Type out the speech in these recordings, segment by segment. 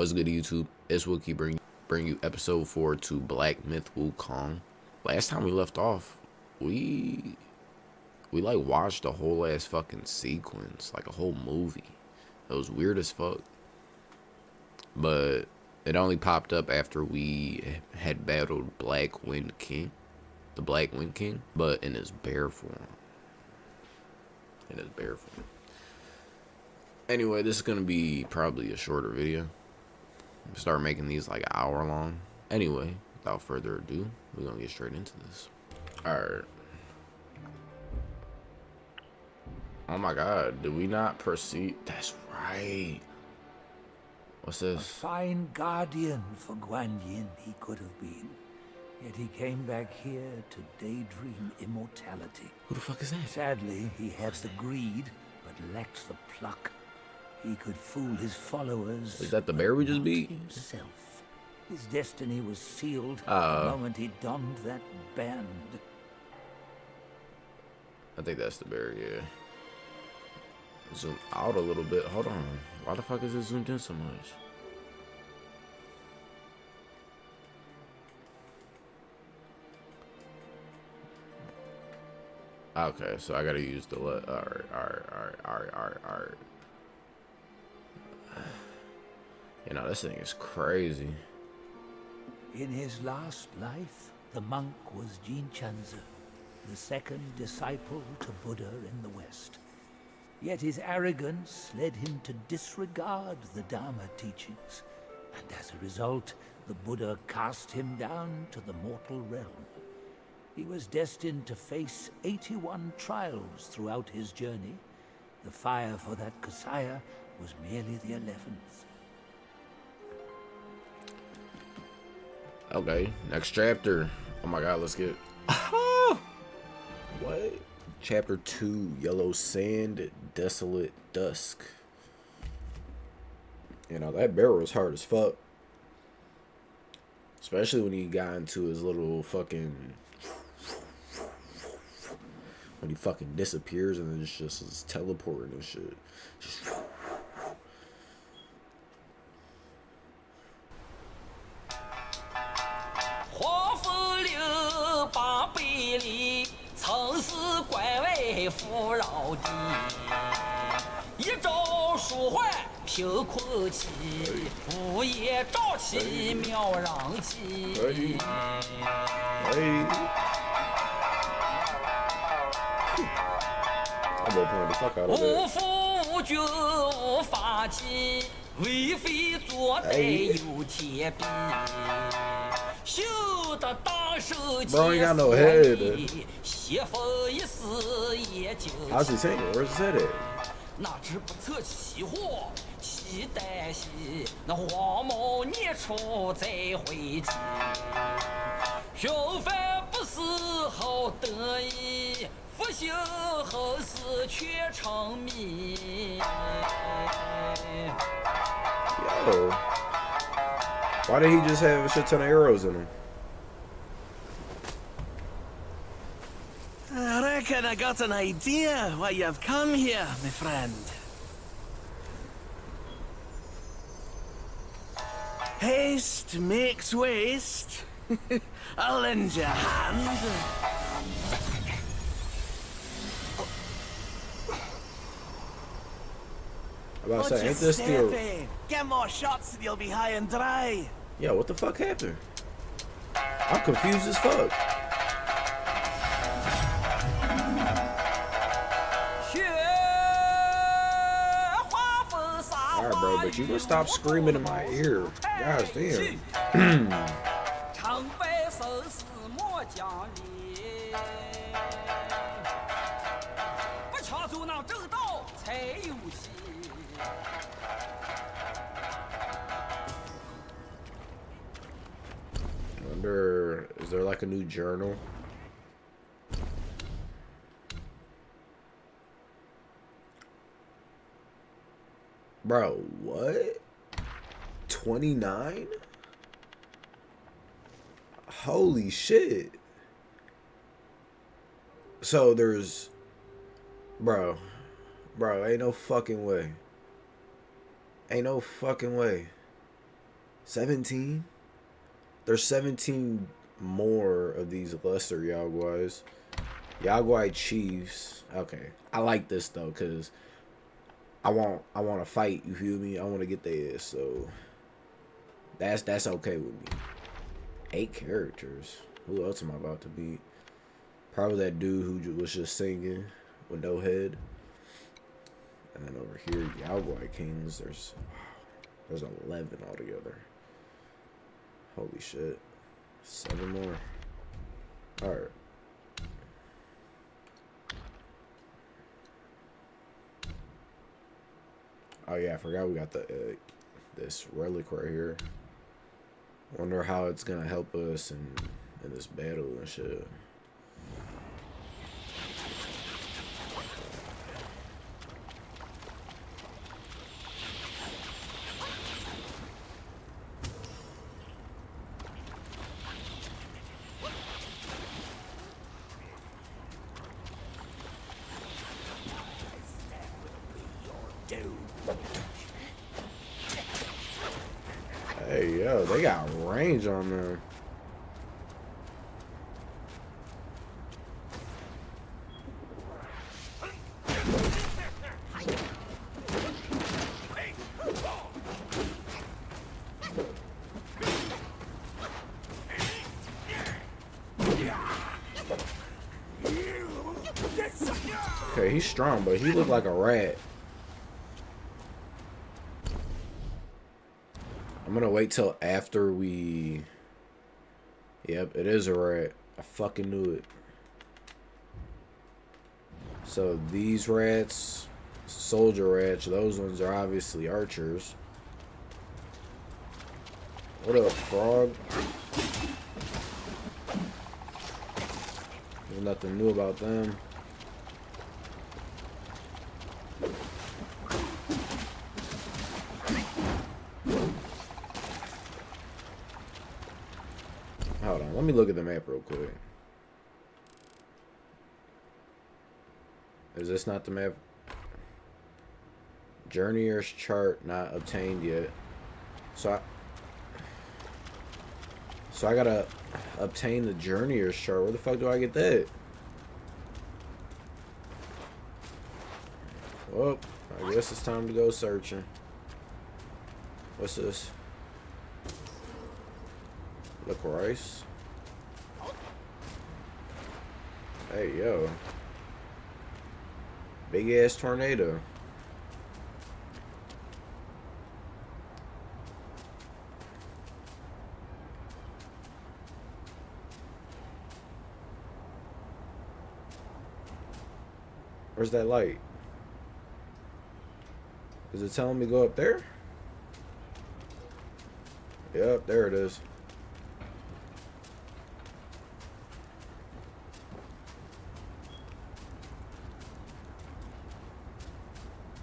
What's good, YouTube? It's Wookie bring you episode 4 to Black Myth Wukong. Last time we left off, we like watched a whole ass fucking sequence, like a whole movie. It was weird as fuck. But it only popped up after we had battled Black Wind King, the Black Wind King, but in his bear form. Anyway, this is gonna be probably a shorter video. Start making these like an hour long. Anyway, without further ado, we're gonna get straight into this. Alright. Oh my god, did we not proceed? That's right. What's this? A fine guardian for Guan Yin he could have been. Yet he came back here to daydream immortality. Who the fuck is that? Sadly, he had the greed, but lacked the pluck. He could fool his followers. Is that the bear we just beat? Himself. His destiny was sealed the moment he donned that band. I think that's the bear, yeah. Zoom out a little bit. Hold on. Why the fuck is it zoomed in so much? Okay, so I gotta use the alright. You know, this thing is crazy. In his last life, the monk was Jin Chanzi, the second disciple to Buddha in the West. Yet his arrogance led him to disregard the Dharma teachings, and as a result, the Buddha cast him down to the mortal realm. He was destined to face 81 trials throughout his journey. The fire for that Kasaya was merely the 11th. Okay, next chapter. Oh my god, let's get... What? Chapter 2, Yellow Sand, Desolate Dusk. You know, that bear was hard as fuck. Especially when he got into his little fucking... When he fucking disappears and then it's just is teleporting and shit. I'm opening the fuck out of Bro ain't got no head. How's he saying it? Where's his head at? Yo, why did he just have a shit ton of arrows in him? I reckon I got an idea why you've come here, my friend. Haste makes waste. I'll lend you a hand. I'm about to say, ain't this still... Get more shots and you'll be high and dry. Yeah, what the fuck happened? I'm confused as fuck. Alright, bro, but you gonna stop screaming in my ear. Gosh damn. Wonder, is there like a new journal? Bro, what? 29? Holy shit. So there's... Bro, ain't no fucking way. Ain't no fucking way. 17? There's 17 more of these lesser Yaguais. Yaguai chiefs. Okay. I like this though, cause I want to fight, you feel me? I want to get their ass, so that's okay with me. 8 characters. Who else am I about to beat? Probably that dude who was just singing with no head. And then over here, Yaguai Kings. There's 11 altogether. Holy shit. 7 more. Alright. Oh yeah, I forgot we got the this relic right here. Wonder how it's gonna help us in this battle and shit. Hey, yo, they got range on them. Okay, he's strong, but he looked like a rat. I'm gonna wait till after we... Yep, it is a rat. I fucking knew it. So these rats, soldier rats, those ones are obviously archers. What up, frog? There's nothing new about them. Hold on, let me look at the map real quick. Is this not the map? Journeyer's chart not obtained yet. So I gotta obtain the Journeyer's chart. Where the fuck do I get that? Well, I guess it's time to go searching. What's this? Look, Rice. Hey, yo. Big ass tornado. Where's that light? Is it telling me to go up there? Yep, there it is.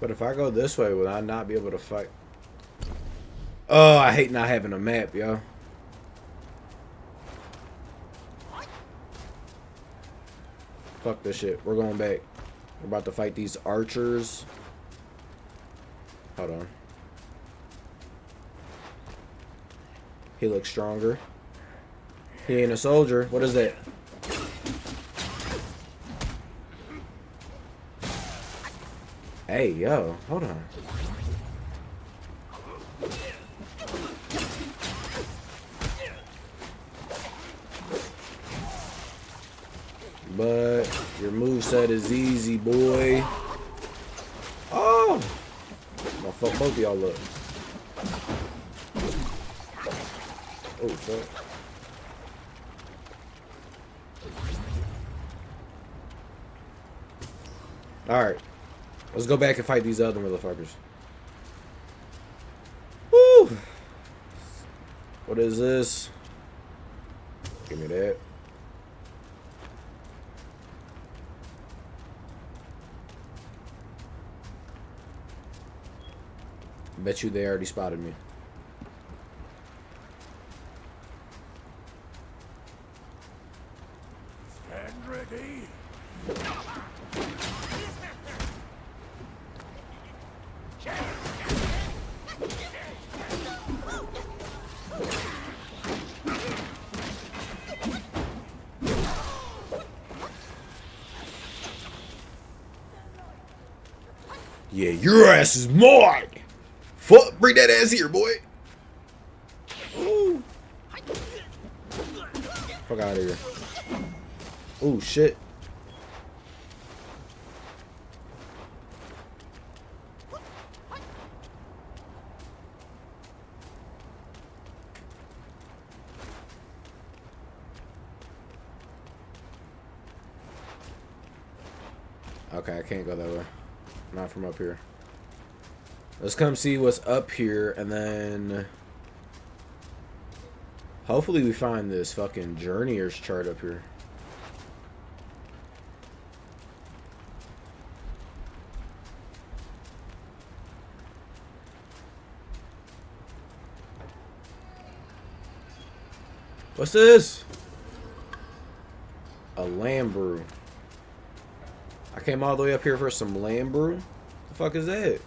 But if I go this way, will I not be able to fight? Oh, I hate not having a map, yo. Fuck this shit. We're going back. We're about to fight these archers. Hold on. He looks stronger. He ain't a soldier. What is that? Hey, yo. Hold on. But your moveset is easy, boy. Oh! I'll fuck both of y'all up. Oh, fuck. Alright. Let's go back and fight these other motherfuckers. Woo! What is this? Give me that. Bet you they already spotted me. Stand ready. Yeah, your ass is mine. Fuck, bring that ass here, boy. Ooh. Fuck out of here. Oh shit. Okay, I can't go that way. Not from up here. Let's come see what's up here, and then hopefully we find this fucking Journeyer's chart up here. What's this? A lamb brew. I came all the way up here for some lamb brew? The fuck is that?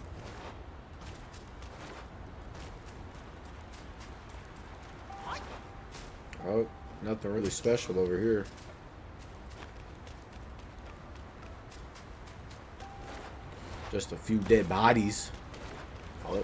Oh, nothing really special over here. Just a few dead bodies. Oh.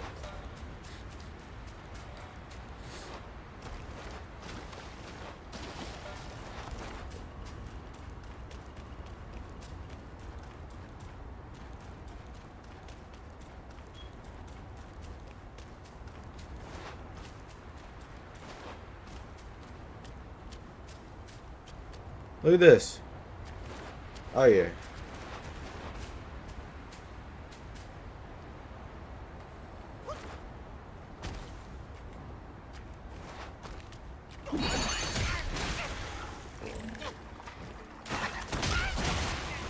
Look at this. Oh, yeah.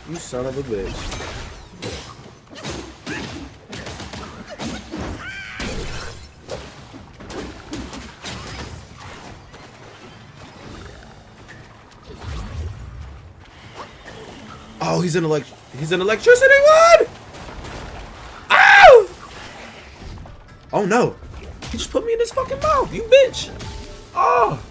You son of a bitch. Oh, he's an electricity one! Ow! Oh no. He just put me in his fucking mouth, you bitch! Oh!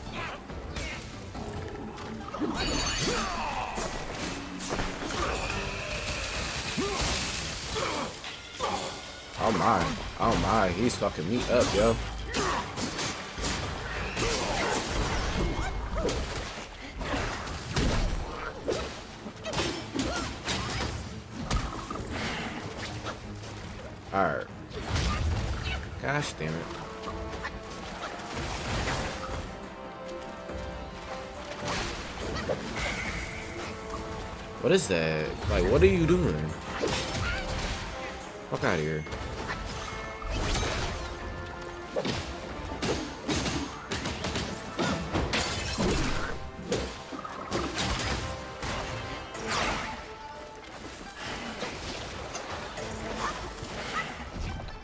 Oh my. Oh my. He's fucking me up, yo. Alright. Gosh damn it. What is that? Like, what are you doing? Fuck out of here.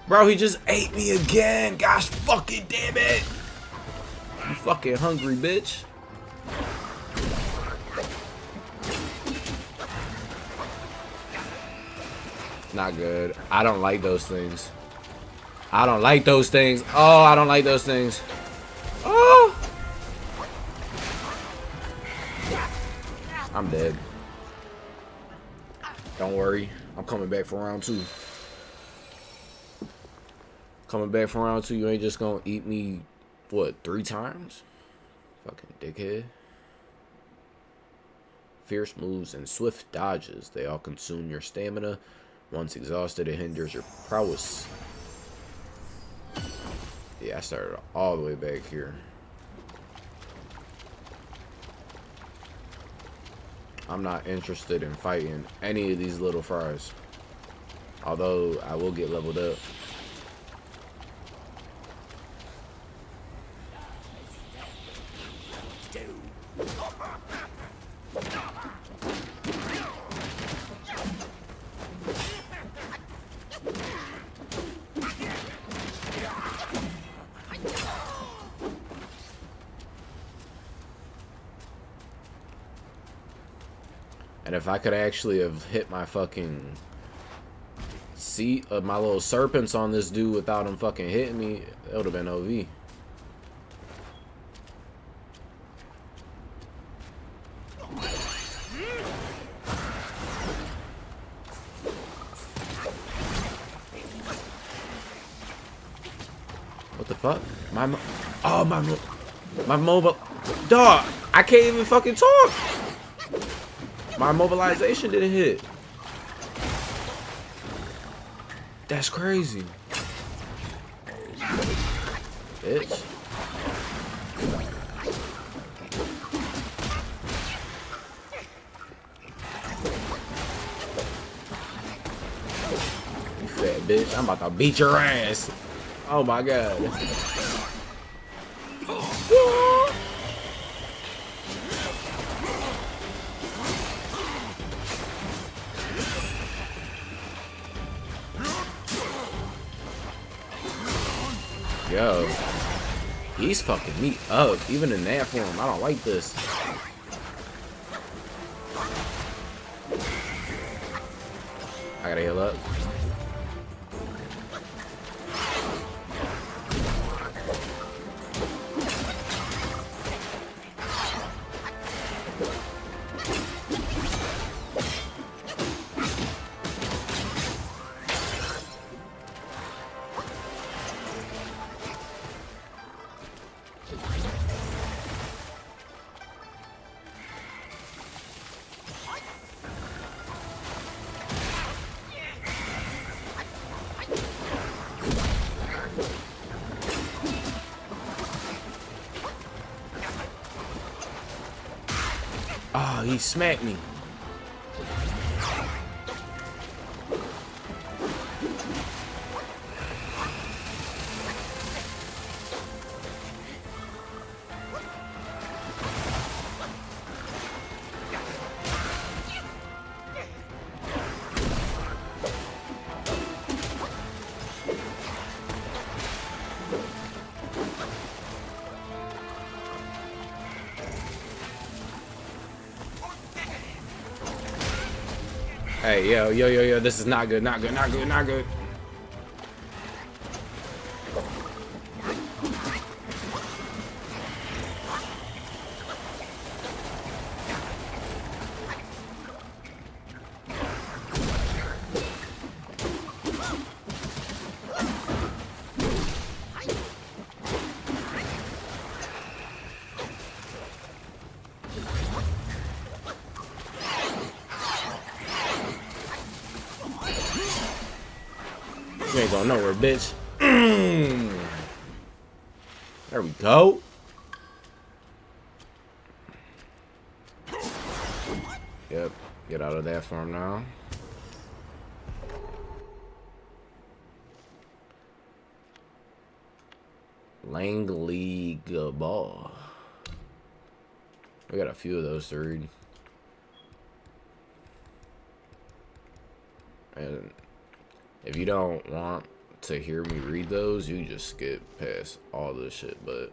Bro, he just ate me again. Gosh fucking damn it. You fucking hungry bitch. Not good. I don't like those things. I don't like those things. Oh, I don't like those things. Oh. I'm dead. Don't worry. I'm coming back for round 2. Coming back from round 2, you ain't just gonna eat me, what, 3 times? Fucking dickhead. Fierce moves and swift dodges. They all consume your stamina. Once exhausted, it hinders your prowess. Yeah, I started all the way back here. I'm not interested in fighting any of these little fries. Although, I will get leveled up. And if I could actually have hit my fucking seat of my little serpents on this dude without him fucking hitting me, it would have been OV. fuck? My mobile. Dog, I can't even fucking talk. My mobilization didn't hit. That's crazy. Bitch. You fat bitch. I'm about to beat your ass. Oh my god. Yo, he's fucking me up, even in that form. I don't like this. I gotta heal up. Oh, he smacked me. Hey, yo, this is not good, not good. You ain't going nowhere, bitch. There we go. Yep, get out of that farm now. Langley ball. We got a few of those to read. And if you don't want to hear me read those, you just skip past all this shit. But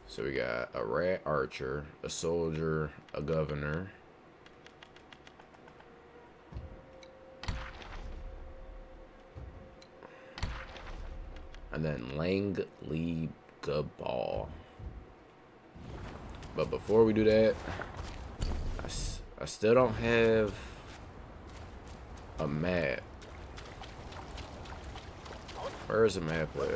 so we got a rat archer, a soldier, a governor, and then Langley ball. But before we do that, I still don't have a map. Where is the map at?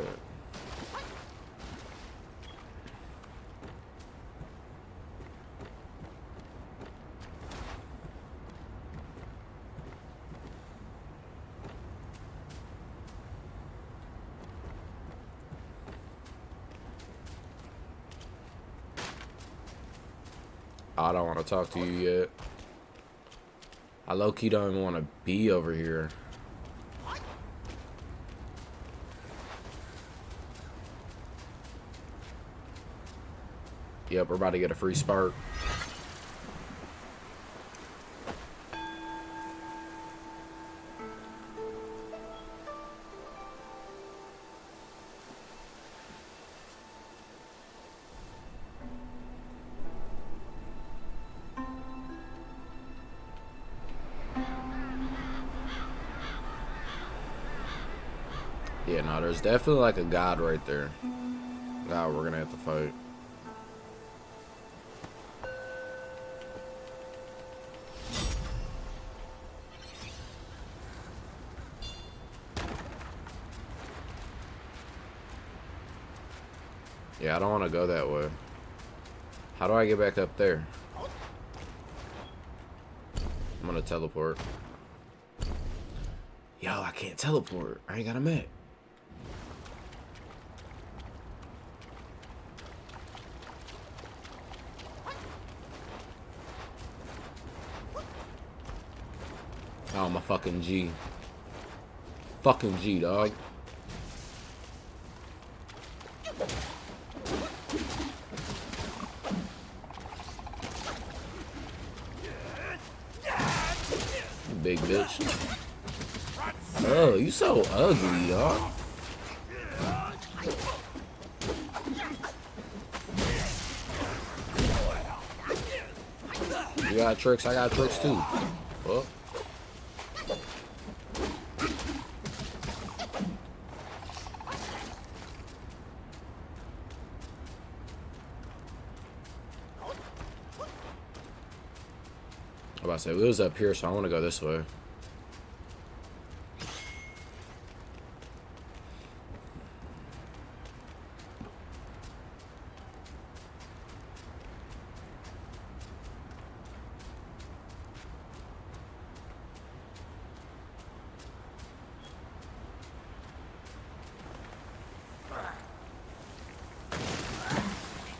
I don't want to talk to you yet. I low-key don't even want to be over here. Yep, we're about to get a free spark. Yeah, no, there's definitely like a god right there. God, we're gonna have to fight. Yeah, I don't want to go that way. How do I get back up there? I'm gonna teleport. Yo, I can't teleport. I ain't got a map. Oh, my fucking G. Fucking G, dog. Big bitch. Oh, you so ugly, dog. You got tricks, I got tricks too. Well. I'm about to say, we was up here, so I want to go this way.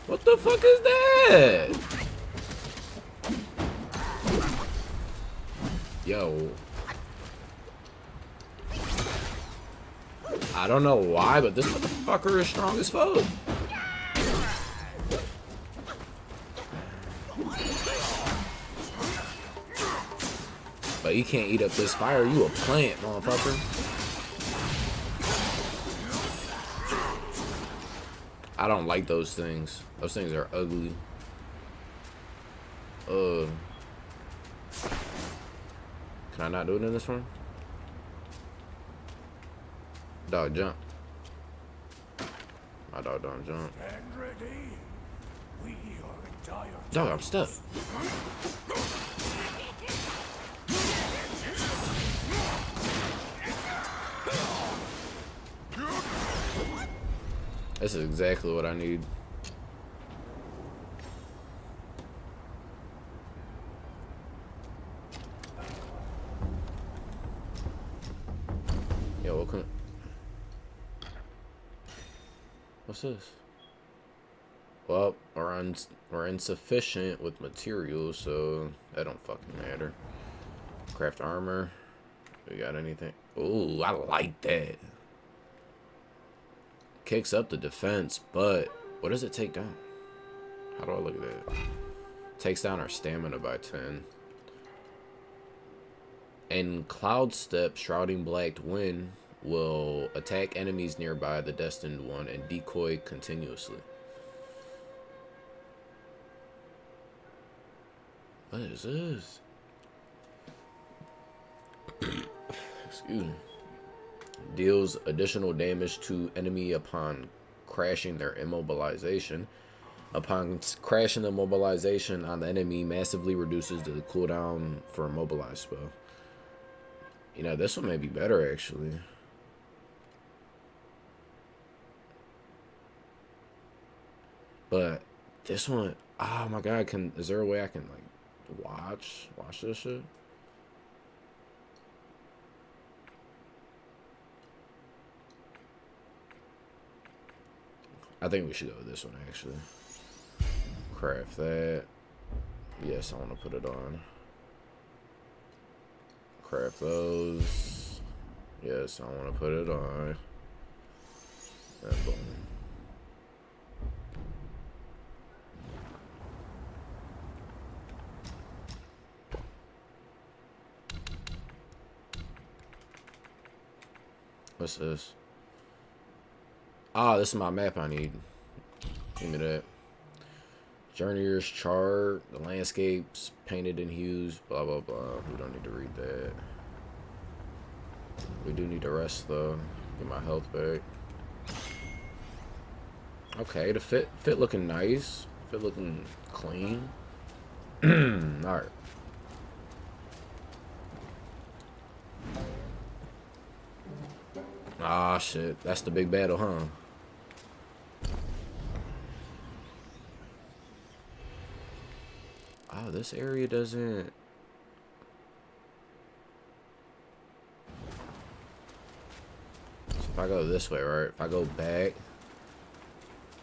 What the fuck is that? Yo. I don't know why, but this motherfucker is strong as fuck. But you can't eat up this fire. You a plant, motherfucker. I don't like those things. Those things are ugly. Can I not do it in this one? Dog, jump. My dog don't jump. Stand ready. We are entire. Dog, I'm stuck. This is exactly what I need. Yo, what can... What's this? Well, we're insufficient with materials, so that don't fucking matter. Craft armor. We got anything? Ooh, I like that. Kicks up the defense, but what does it take down? How do I look at that? Takes down our stamina by 10. And Cloud Step, Shrouding Black Wind, will attack enemies nearby the destined one and decoy continuously. What is this? Excuse me. Deals additional damage to enemy upon crashing their immobilization. Upon crashing the immobilization on the enemy, massively reduces the cooldown for immobilized spell. You know, this one may be better actually. But this one, oh my god, is there a way I can like watch this shit? I think we should go with this one actually. Craft that. Yes, I want to put it on. Craft those. Yes, I want to put it on. And boom. What's this? Ah, this is my map I need. Give me that. Journeyer's chart, the landscapes painted in hues, blah blah blah. We don't need to read that. We do need to rest though. Get my health back. Okay, the fit looking nice. Fit looking clean. Alright. Ah shit, that's the big battle, huh? Oh, this area doesn't... So if I go this way, right? If I go back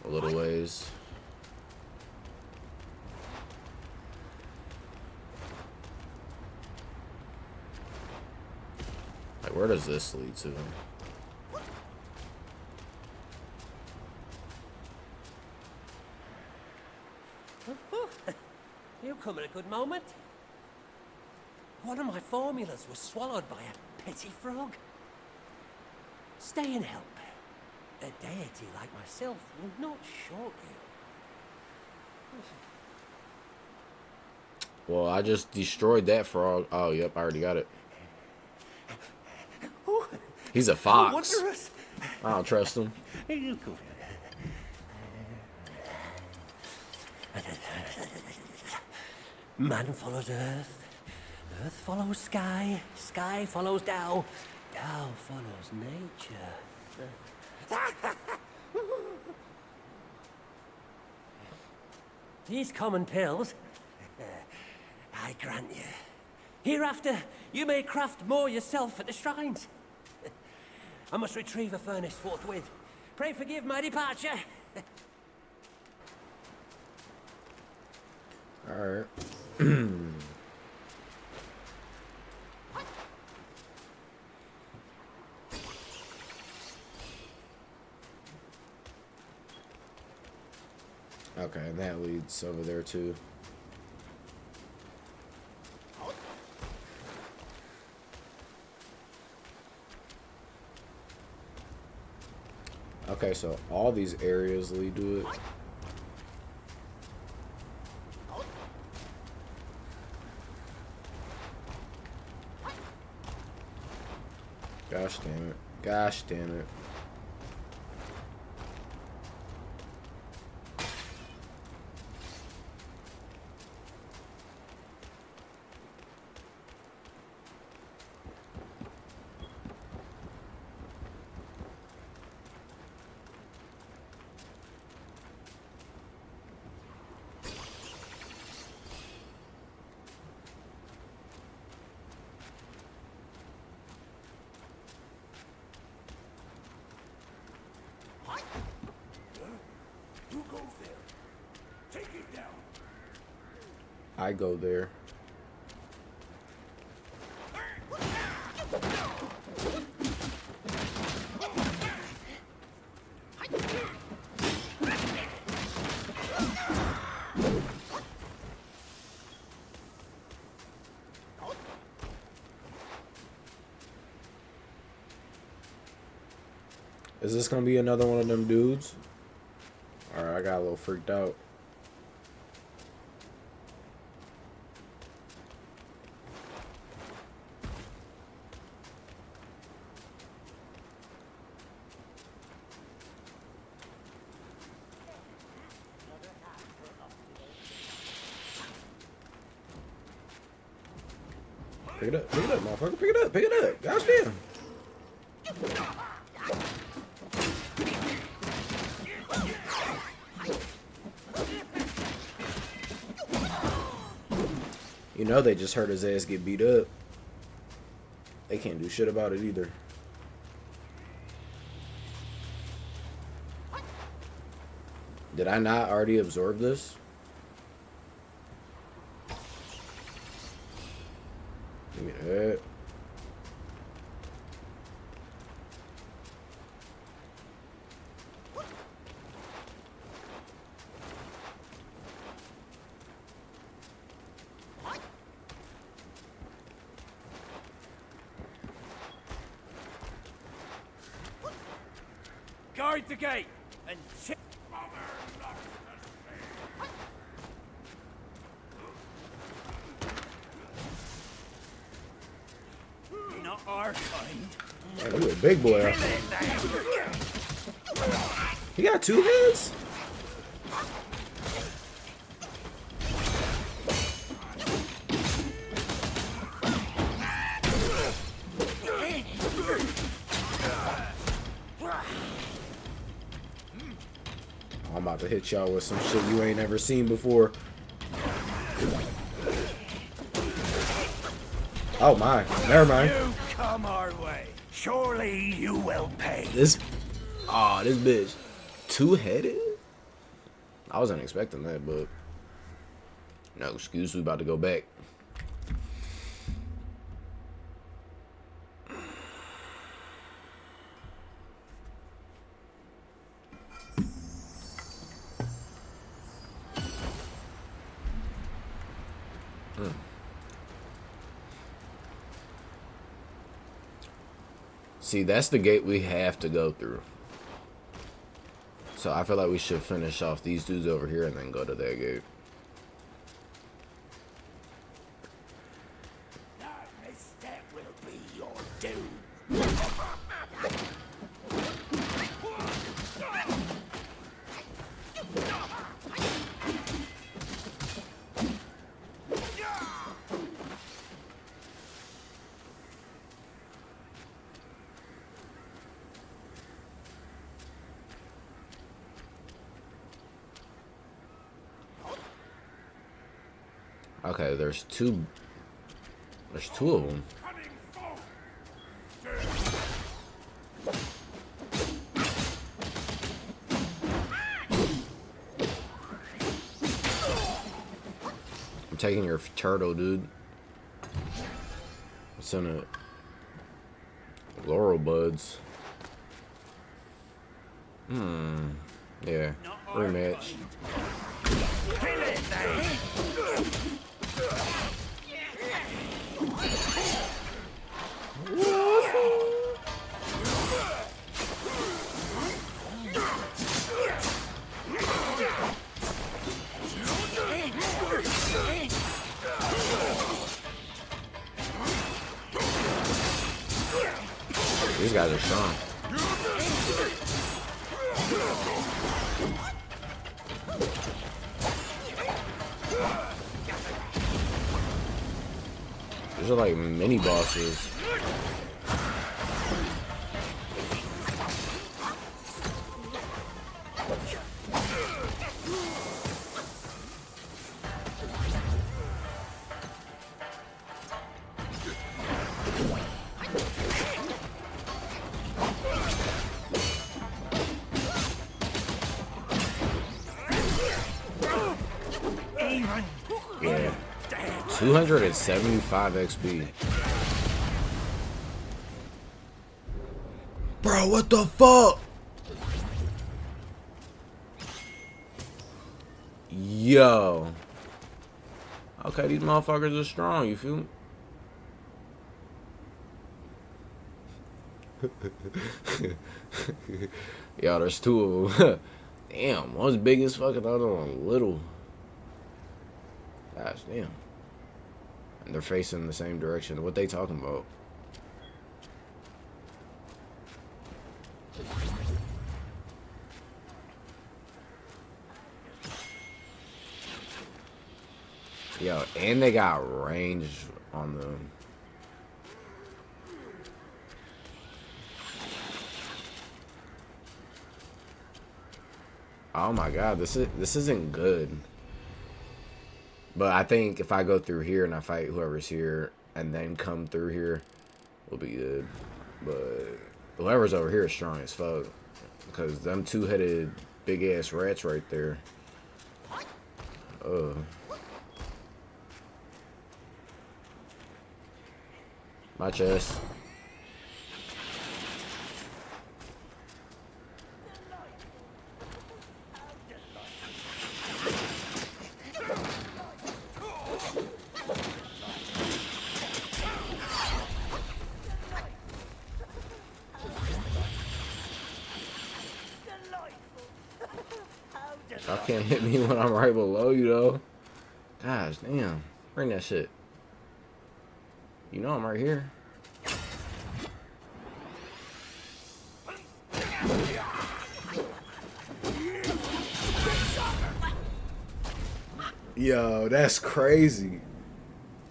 a little ways... Like, where does this lead to? You come at a good moment. One of my formulas was swallowed by a petty frog. Stay and help. A deity like myself will not short you. Well, I just destroyed that frog. Oh, yep, I already got it. He's a fox. I don't trust him. Man follows earth, earth follows sky, sky follows Tao, Tao follows nature. These common pills, I grant you. Hereafter, you may craft more yourself at the shrines. I must retrieve a furnace forthwith. Pray forgive my departure. Alright. Okay, and that leads over there too. Okay, so all these areas lead to it. Gosh damn it. Gosh damn it. Who goes there? Take it down. I go there. Is this gonna be another one of them dudes? Alright, I got a little freaked out. Pick it up, motherfucker. Pick it up. Gosh damn. You know they just heard his ass get beat up. They can't do shit about it either. Did I not already absorb this? Give me that. Guard the gate and check. Not our kind. Hey, you a big boy. He got two heads? I'm about to hit y'all with some shit you ain't never seen before. Oh my, never mind. You come our way. Surely you will pay. This, oh, this bitch, two-headed? I wasn't expecting that, but no excuse, we about to go back. See, that's the gate we have to go through. So I feel like we should finish off these dudes over here and then go to that gate. That misstep will be your doom. Okay, there's two of them. I'm taking your turtle, dude. What's in it? Laurel buds. Yeah. Rematch. Kill it then. These guys are strong. These are like mini bosses. Yeah. 275 XP. Bro, what the fuck? Yo. Okay, these motherfuckers are strong, you feel me? Yo, there's two of them. Damn, one's big as fuck and the other one little. Gosh, damn. And they're facing the same direction. What they talking about? Yo, and they got range on them. Oh my god, this isn't good. But I think if I go through here and I fight whoever's here and then come through here, we'll be good. But whoever's over here is strong as fuck. Because them two-headed big-ass rats right there. My chest. Y'all can't hit me when I'm right below you, though. Gosh, damn. Bring that shit. You know I'm right here. Yo, that's crazy.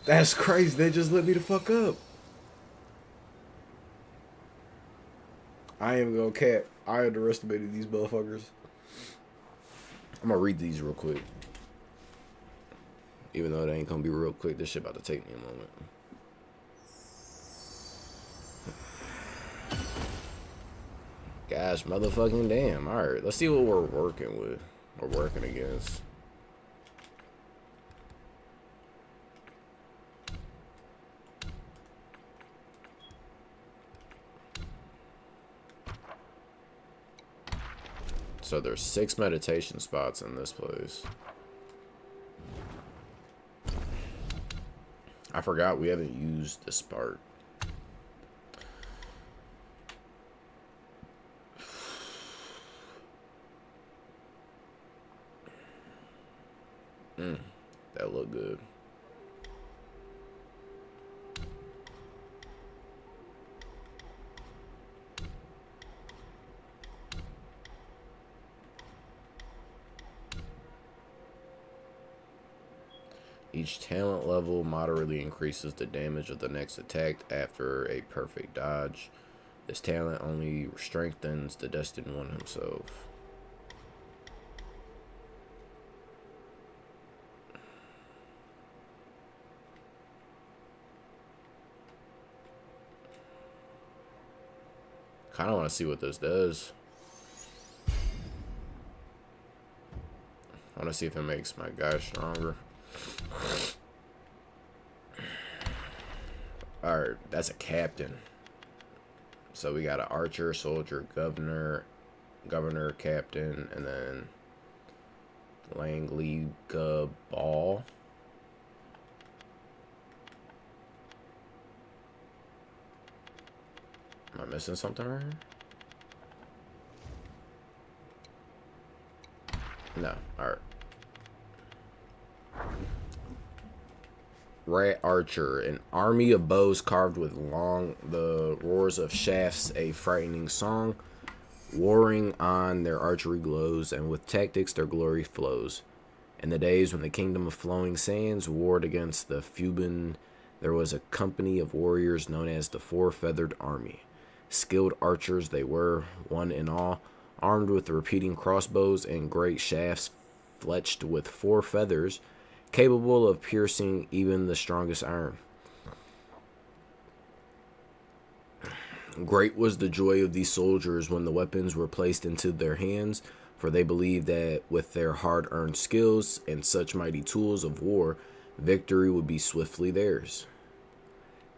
That's crazy. They just lit me the fuck up. I ain't gonna cap. I underestimated these motherfuckers. I'm gonna read these real quick. Even though it ain't gonna be real quick, this shit about to take me a moment. Gosh, motherfucking damn. Alright, let's see what we're working with. We're working against. So there's 6 meditation spots in this place. I forgot we haven't used the spark. That looked good. Each talent level moderately increases the damage of the next attack after a perfect dodge. This talent only strengthens the destined one himself. Kind of want to see what this does. I want to see if it makes my guy stronger. Alright, that's a captain. So we got an archer, soldier, governor, captain, and then Langley Ball. Am I missing something right here? No. Alright. Rat Archer, an army of bows carved with the roars of shafts, a frightening song. Warring on their archery glows, and with tactics their glory flows. In the days when the kingdom of flowing sands warred against the Fuban, there was a company of warriors known as the Four-Feathered Army. Skilled archers they were, one and all, armed with repeating crossbows and great shafts fletched with 4 feathers, capable of piercing even the strongest iron. Great was the joy of these soldiers when the weapons were placed into their hands, for they believed that with their hard-earned skills and such mighty tools of war, victory would be swiftly theirs.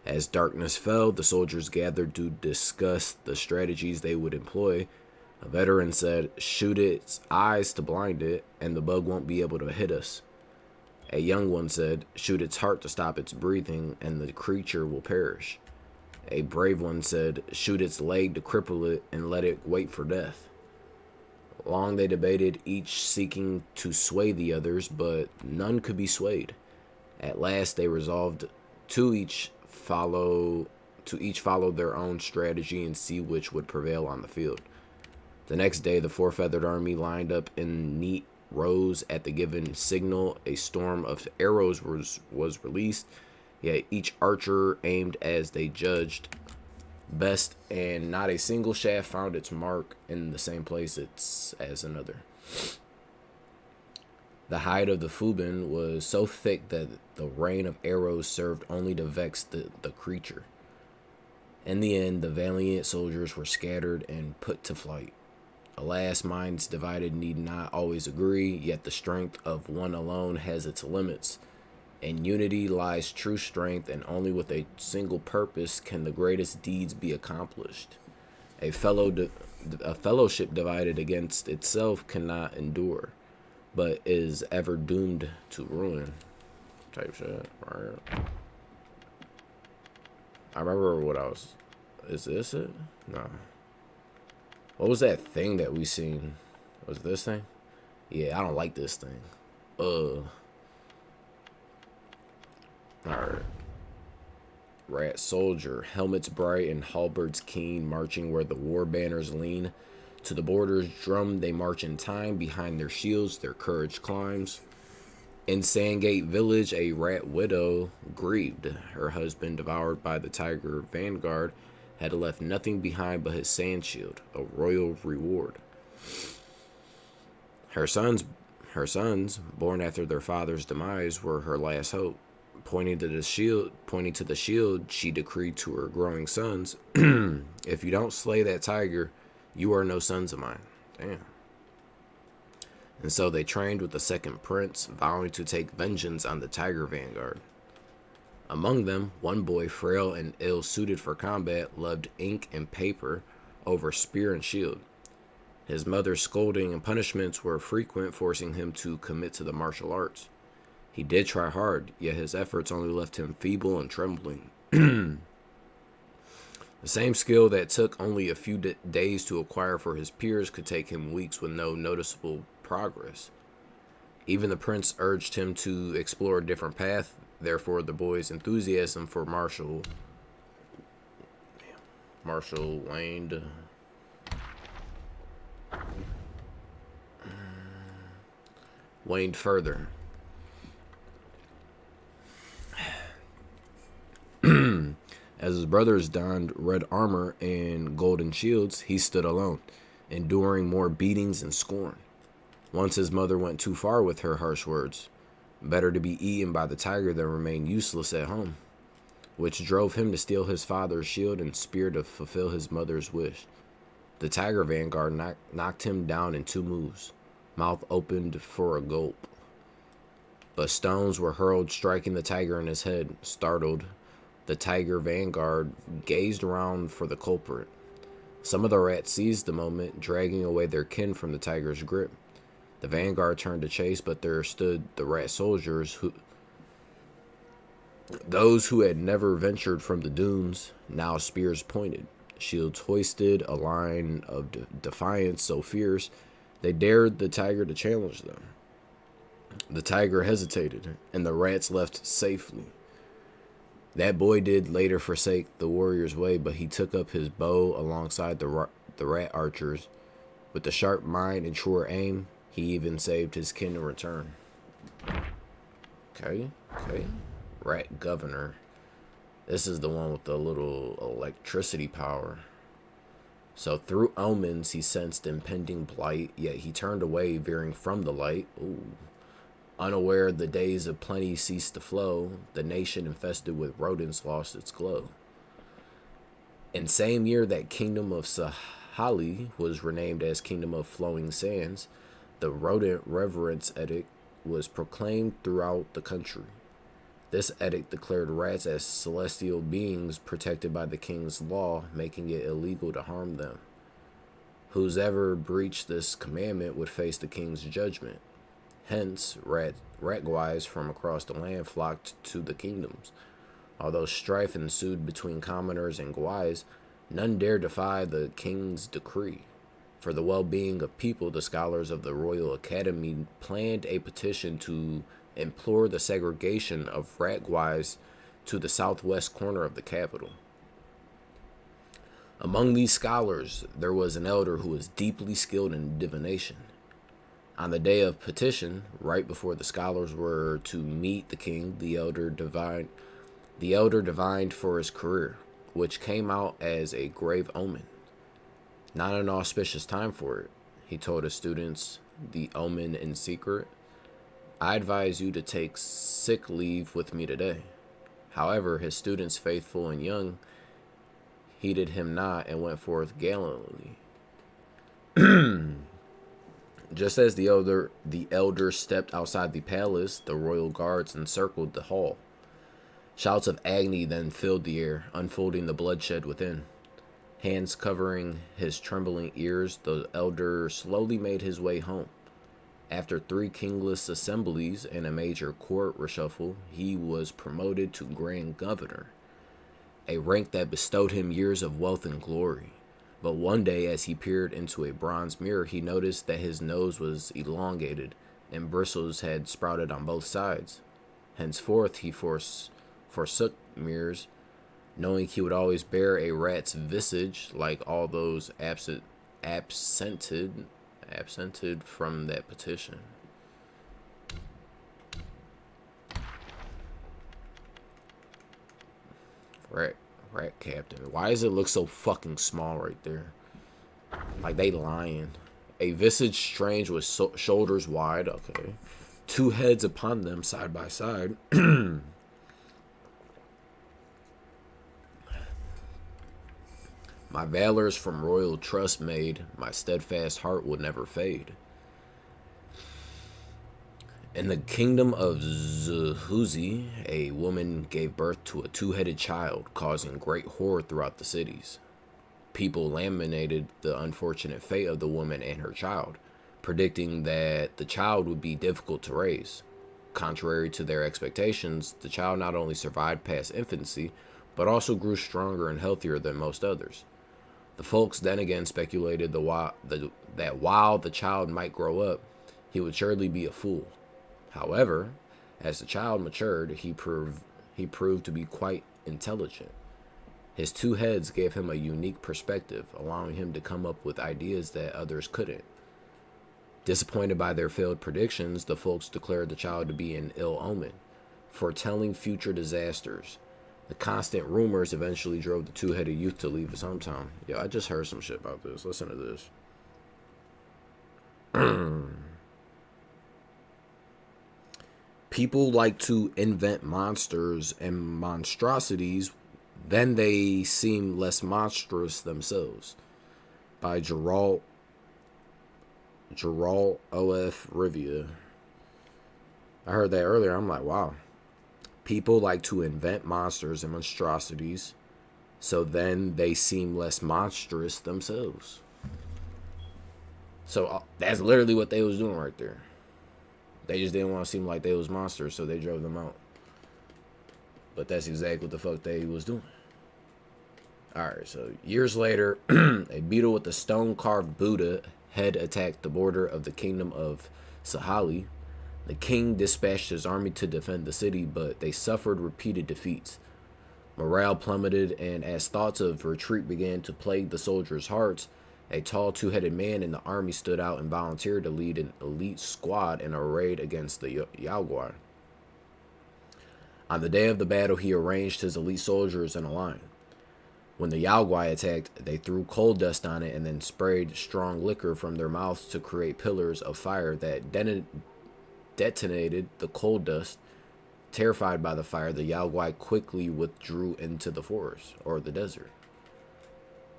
As darkness fell, the soldiers gathered to discuss the strategies they would employ. A veteran said, "Shoot its eyes to blind it, and the bug won't be able to hit us." A young one said, "Shoot its heart to stop its breathing, and the creature will perish." A brave one said, "Shoot its leg to cripple it, and let it wait for death." Long they debated, each seeking to sway the others, but none could be swayed. At last they resolved to each follow their own strategy and see which would prevail on the field. The next day, the Four-Feathered Army lined up in neat rows. At the given signal, a storm of arrows was released, yet each archer aimed as they judged best, and not a single shaft found its mark in the same place as another. The hide of the Fuban was so thick that the rain of arrows served only to vex the creature. In the end, the valiant soldiers were scattered and put to flight. Alas, minds divided need not always agree, yet the strength of one alone has its limits. In unity lies true strength, and only with a single purpose can the greatest deeds be accomplished. A fellowship divided against itself cannot endure, but is ever doomed to ruin. Type shit, right? I remember what I was... Is this it? No. What was that thing that we seen? Was it this thing? Yeah, I don't like this thing. Alright. Rat Soldier. Helmets bright and halberds keen, marching where the war banners lean. To the border's drum they march in time, behind their shields their courage climbs. In Sandgate Village, a rat widow, grieved, her husband devoured by the tiger vanguard, had left nothing behind but his sand shield, a royal reward. Her sons, born after their father's demise, were her last hope. Pointing to the shield, she decreed to her growing sons, "If you don't slay that tiger, You are no sons of mine. Damn. And so they trained with the second prince, vowing to take vengeance on the tiger vanguard. Among them, one boy, frail and ill-suited for combat, loved ink and paper over spear and shield. His mother's scolding and punishments were frequent, forcing him to commit to the martial arts. He did try hard, yet his efforts only left him feeble and trembling. The same skill that took only a few days to acquire for his peers could take him weeks with no noticeable progress. Even the prince urged him to explore a different path. Therefore, the boy's enthusiasm for martial waned further. As his brothers donned red armor and golden shields, he stood alone, enduring more beatings and scorn. Once his mother went too far with her harsh words. Better to be eaten by the tiger than remain useless at home, which drove him to steal his father's shield and spear to fulfill his mother's wish. The tiger vanguard knocked him down in 2 moves, mouth opened for a gulp. But stones were hurled, striking the tiger in his head. Startled, the tiger vanguard gazed around for the culprit. Some of the rats seized the moment, dragging away their kin from the tiger's grip. The vanguard turned to chase, but there stood the rat soldiers, those who had never ventured from the dunes, now spears pointed, shields hoisted, a line of defiance so fierce they dared the tiger to challenge them. The tiger hesitated, and the rats left safely. That boy did later forsake the warrior's way, but he took up his bow alongside the rat archers. With the sharp mind and truer aim, he even saved his kin in return. Okay. Rat governor. This is the one with the little electricity power. So through omens, he sensed impending blight, yet he turned away, veering from the light. Ooh. Unaware the days of plenty ceased to flow, the nation infested with rodents lost its glow. In same year that kingdom of Sahali was renamed as Kingdom of Flowing Sands, the rodent reverence edict was proclaimed throughout the country. This edict declared rats as celestial beings protected by the king's law, making it illegal to harm them. Whoever breached this commandment would face the king's judgment. Hence, rat-guys from across the land flocked to the kingdoms. Although strife ensued between commoners and guys, none dared defy the king's decree. For the well-being of people, the scholars of the Royal Academy planned a petition to implore the segregation of rat-guys to the southwest corner of the capital. Among these scholars, there was an elder who was deeply skilled in divination. On the day of petition, right before the scholars were to meet the king, the elder divined for his career, which came out as a grave omen. Not an auspicious time for it, he told his students the omen in secret. I advise you to take sick leave with me today. However, his students, faithful and young, heeded him not and went forth gallantly. Just as the elder stepped outside the palace, the royal guards encircled the hall. Shouts of agony then filled the air, unfolding the bloodshed within. Hands covering his trembling ears, the elder slowly made his way home. After 3 kingless assemblies and a major court reshuffle, he was promoted to Grand Governor, a rank that bestowed him years of wealth and glory. But one day, as he peered into a bronze mirror, he noticed that his nose was elongated and bristles had sprouted on both sides. Henceforth, he forsook mirrors, knowing he would always bear a rat's visage like all those absented from that petition. Rat captain. Why does it look so fucking small right there? Like they lying. A visage strange with shoulders wide. Okay. 2 heads upon them side by side. My valors from royal trust made, my steadfast heart will never fade. In the kingdom of Zuhuzi, a woman gave birth to a two-headed child, causing great horror throughout the cities. People lamented the unfortunate fate of the woman and her child, predicting that the child would be difficult to raise. Contrary to their expectations, the child not only survived past infancy, but also grew stronger and healthier than most others. The folks then again speculated that while the child might grow up, he would surely be a fool. However, as the child matured, he proved to be quite intelligent. His two heads gave him a unique perspective, allowing him to come up with ideas that others couldn't. Disappointed by their failed predictions, the folks declared the child to be an ill omen, foretelling future disasters. The constant rumors eventually drove the two-headed youth to leave his hometown. Yo, I just heard some shit about this. Listen to this. People like to invent monsters and monstrosities, then they seem less monstrous themselves. By Gerald O.F. Rivia. I heard that earlier. I'm like, wow. People like to invent monsters and monstrosities, so then they seem less monstrous themselves. So that's literally what they was doing right there. They just didn't want to seem like they was monsters, so they drove them out. But that's exactly what the fuck they was doing. Alright, so years later, a beetle with a stone-carved Buddha head attacked the border of the kingdom of Sahali. The king dispatched his army to defend the city, but they suffered repeated defeats. Morale plummeted, and as thoughts of retreat began to plague the soldiers' hearts, a tall two-headed man in the army stood out and volunteered to lead an elite squad in a raid against the Yaoguai. On the day of the battle, he arranged his elite soldiers in a line. When the Yaoguai attacked, they threw coal dust on it and then sprayed strong liquor from their mouths to create pillars of fire that detonated the coal dust. Terrified by the fire, the Yaoguai quickly withdrew into the forest, or the desert.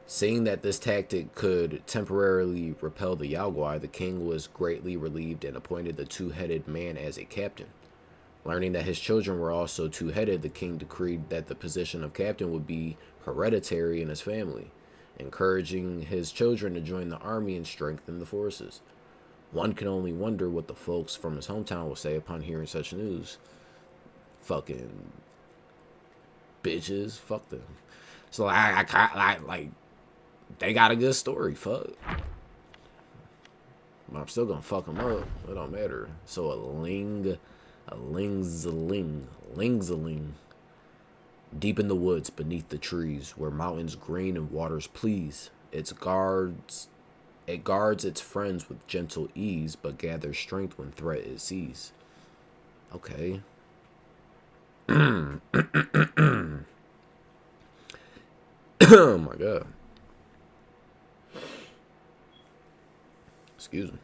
Seeing that this tactic could temporarily repel the Yaoguai, the king was greatly relieved and appointed the two-headed man as a captain. Learning that his children were also two-headed, the king decreed that the position of captain would be hereditary in his family, encouraging his children to join the army and strengthen the forces. One can only wonder what the folks from his hometown will say upon hearing such news. Fucking bitches, fuck them. So like they got a good story, fuck. But I'm still gonna fuck them up. It don't matter. So a lingzaling. Deep in the woods, beneath the trees, where mountains green and waters please, it guards its friends with gentle ease, but gathers strength when threat it sees. Okay. Oh my god. Excuse me.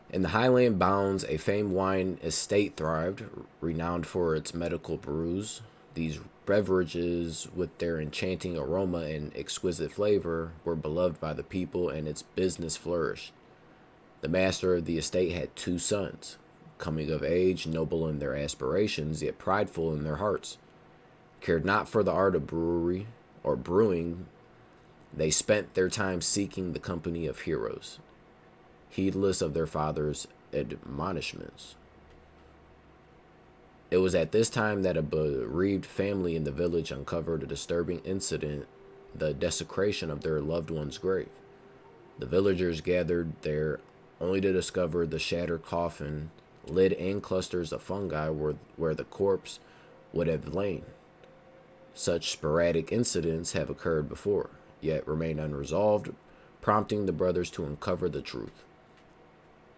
In the highland bounds, a famed wine estate thrived, renowned for its medical brews. These beverages, with their enchanting aroma and exquisite flavor, were beloved by the people, and its business flourished. The master of the estate had two sons, coming of age, noble in their aspirations, yet prideful in their hearts. Cared not for the art of brewery or brewing, they spent their time seeking the company of heroes, heedless of their father's admonishments. It was at this time that a bereaved family in the village uncovered a disturbing incident, the desecration of their loved one's grave. The villagers gathered there only to discover the shattered coffin, lid and clusters of fungi where the corpse would have lain. Such sporadic incidents have occurred before, yet remain unresolved, prompting the brothers to uncover the truth.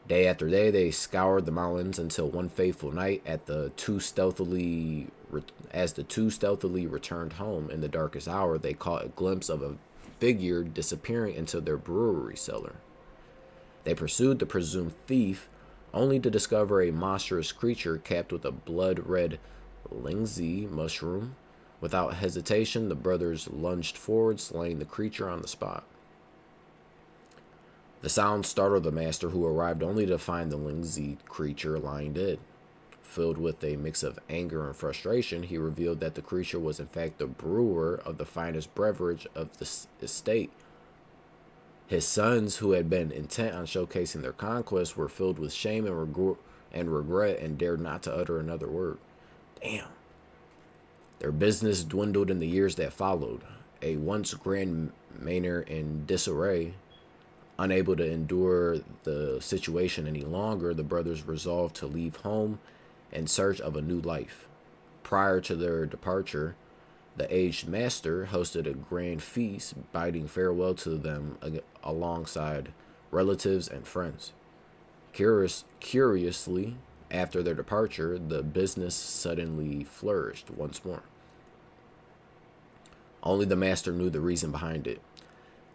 Day after day, they scoured the mountains until one fateful night, as the two stealthily returned home in the darkest hour, they caught a glimpse of a figure disappearing into their brewery cellar. They pursued the presumed thief, only to discover a monstrous creature capped with a blood-red lingzi mushroom, Without hesitation, the brothers lunged forward, slaying the creature on the spot. The sound startled the master, who arrived only to find the Lingzi creature lying dead. Filled with a mix of anger and frustration, he revealed that the creature was in fact the brewer of the finest beverage of the estate. His sons, who had been intent on showcasing their conquest, were filled with shame and regret and dared not to utter another word. Damn. Their business dwindled in the years that followed. A once grand manor in disarray, unable to endure the situation any longer, the brothers resolved to leave home in search of a new life. Prior to their departure, the aged master hosted a grand feast, bidding farewell to them alongside relatives and friends. Curiously, after their departure, the business suddenly flourished once more. Only the master knew the reason behind it.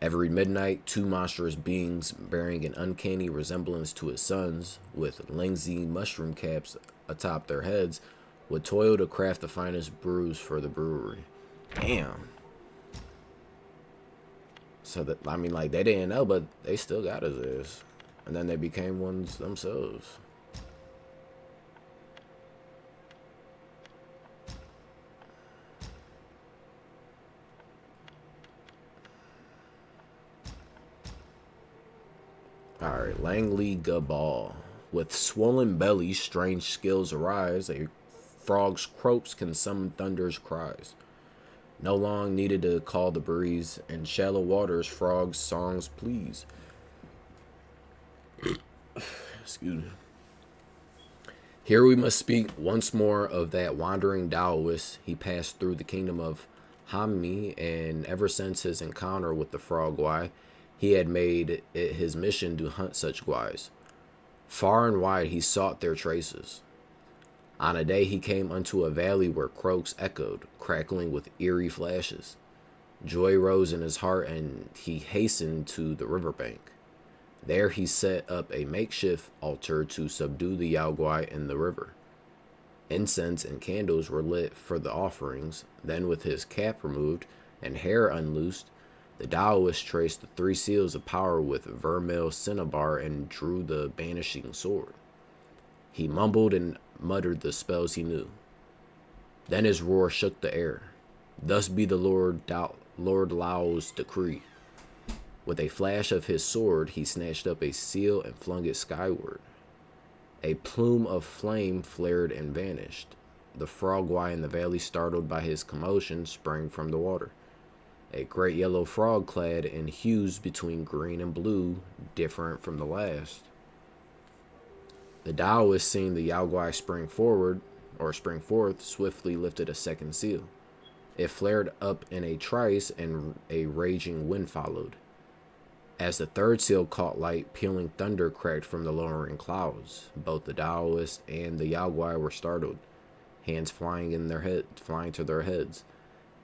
Every midnight, two monstrous beings bearing an uncanny resemblance to his sons, with Lingzi mushroom caps atop their heads, would toil to craft the finest brews for the brewery. Damn. So that, I mean, like, they didn't know, but they still got his ass. And then they became ones themselves. Alright, Langley Gabal. With swollen bellies, strange skills arise. A frog's croaks can summon thunder's cries. No long needed to call the breeze. In shallow waters, frogs' songs please. Excuse me. Here we must speak once more of that wandering Taoist. He passed through the kingdom of Hammi, and ever since his encounter with the frog guy, he had made it his mission to hunt such guys. Far and wide he sought their traces. On a day he came unto a valley where croaks echoed, crackling with eerie flashes. Joy rose in his heart, and he hastened to the riverbank. There he set up a makeshift altar to subdue the Yaoguai in the river. Incense and candles were lit for the offerings. Then, with his cap removed and hair unloosed, the Taoist traced the three seals of power with vermeil cinnabar and drew the banishing sword. He mumbled and muttered the spells he knew. Then his roar shook the air. Thus be the Lord Lao's decree. With a flash of his sword, he snatched up a seal and flung it skyward. A plume of flame flared and vanished. The frog-guy in the valley, startled by his commotion, sprang from the water. A great yellow frog clad in hues between green and blue, different from the last. The Taoist, seeing the Yaoguai spring forth, swiftly lifted a second seal. It flared up in a trice, and a raging wind followed. As the third seal caught light, pealing thunder cracked from the lowering clouds. Both the Taoist and the Yaoguai were startled, hands flying to their heads.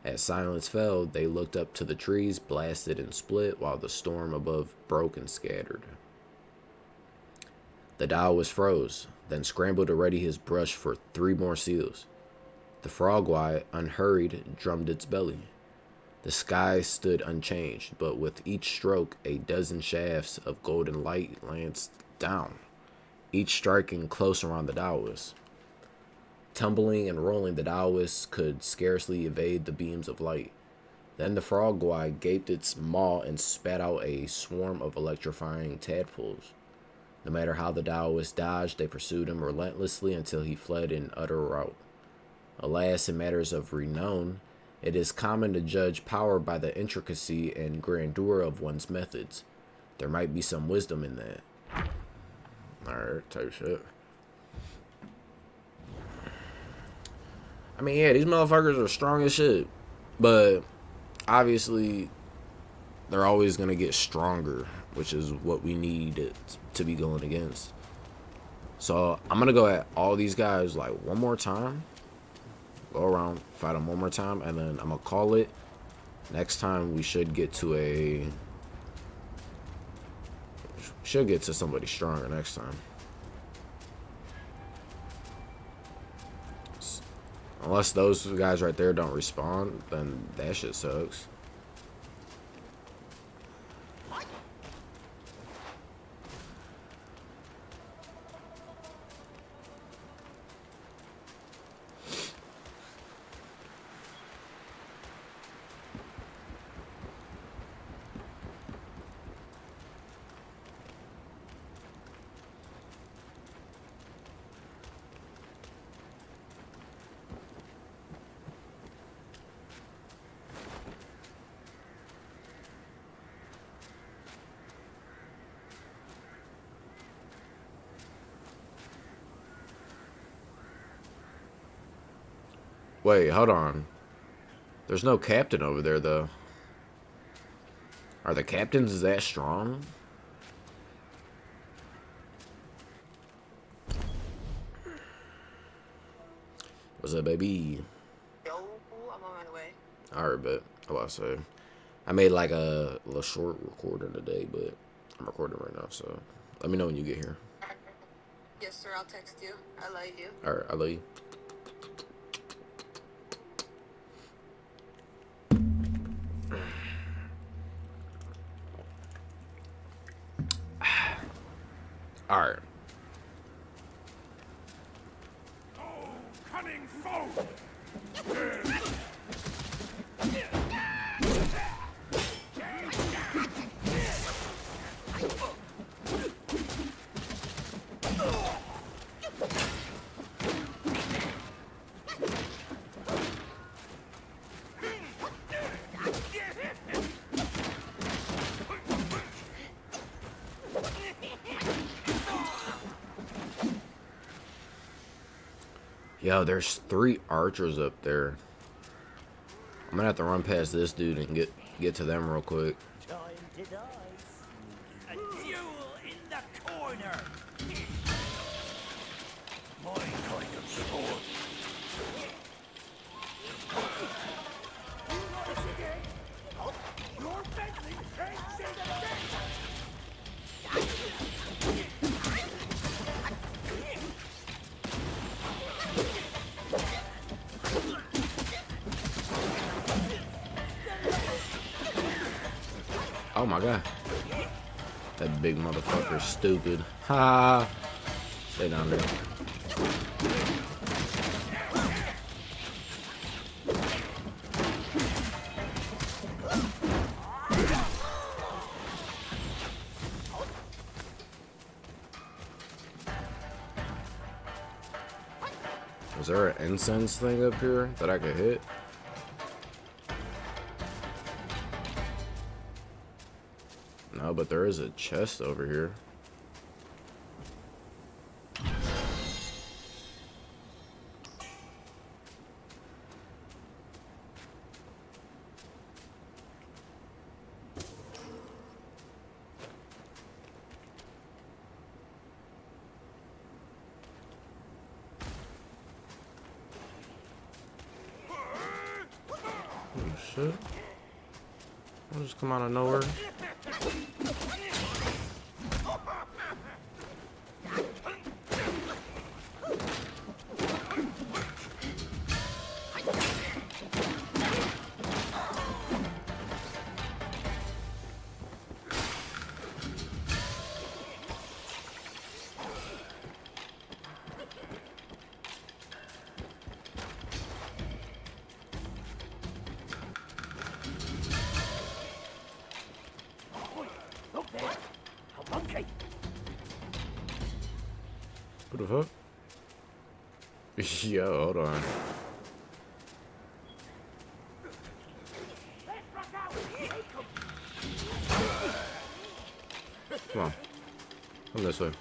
As silence fell, they looked up to the trees, blasted and split, while the storm above broke and scattered. The Taoist froze, then scrambled to ready his brush for 3 more seals. The frog-guy, unhurried, drummed its belly. The sky stood unchanged, but with each stroke, a dozen shafts of golden light lanced down, each striking closer on the Taoist. Tumbling and rolling, the Taoist could scarcely evade the beams of light. Then the frog-guy gaped its maw and spat out a swarm of electrifying tadpoles. No matter how the Taoist dodged, they pursued him relentlessly until he fled in utter rout. Alas, in matters of renown, it is common to judge power by the intricacy and grandeur of one's methods. There might be some wisdom in that. Alright, type shit. I mean, yeah, these motherfuckers are strong as shit. But, obviously, they're always going to get stronger, which is what we need to be going against. So, I'm going to go at all these guys, like, one more time. Go around, fight them one more time, and then I'm going to call it. Next time, we should get to somebody stronger next time. Unless those guys right there don't respond, then that shit sucks. Wait, hold on. There's no captain over there, though. Are the captains that strong? What's up, baby? Yo, I'm on my way. Alright, bet. I was about to say. I made like a little short recording today, but I'm recording right now, so let me know when you get here. Yes, sir, I'll text you. I love you. Alright, I love you. Alright. Oh, cunning foe! Yo, there's 3 archers up there. I'm gonna have to run past this dude and get to them real quick. Time to die. A duel in the corner! My kind of sport. Your Bentley ain't seen a day! Oh my god. That big motherfucker's stupid. Ha! Stay down there. Is there an incense thing up here that I could hit? No, but there is a chest over here. Oh shit. I'll just come out of nowhere. Look there! A monkey! What the fuck? Yo, hold on. Come on. Come this way.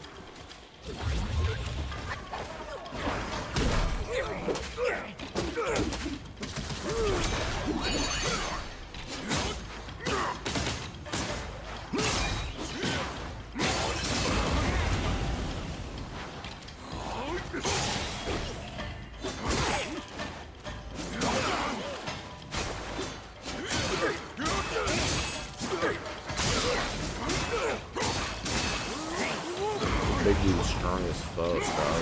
Big dude's strong as fuck, dog.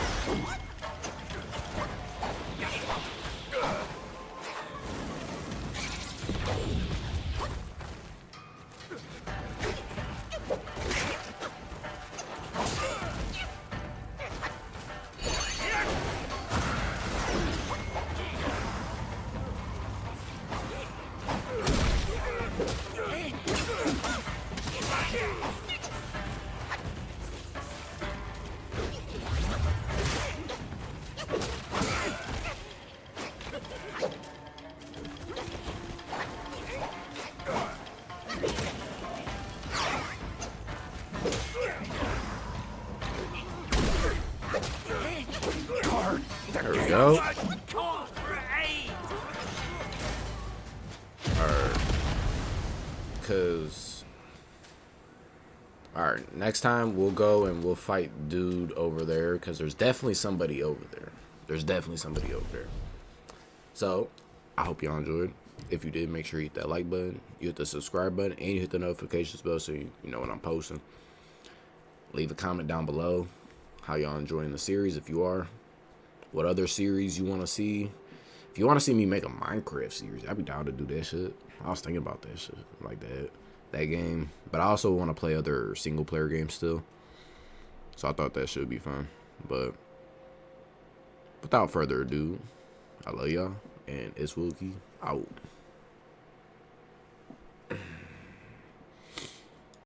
There we go. Call for aid. Alright. Cause alright, next time we'll go and we'll fight dude over there, because there's definitely somebody over there. There's definitely somebody over there. So I hope y'all enjoyed. If you did, make sure you hit that like button, you hit the subscribe button, and you hit the notifications bell so you know when I'm posting. Leave a comment down below how y'all enjoying the series, if you are. What other series you want to see. If you want to see me make a Minecraft series, I'd be down to do that shit. I was thinking about that shit, like that game. But I also want to play other single player games still. So I thought that should be fun. But without further ado, I love y'all, and it's Wookie out.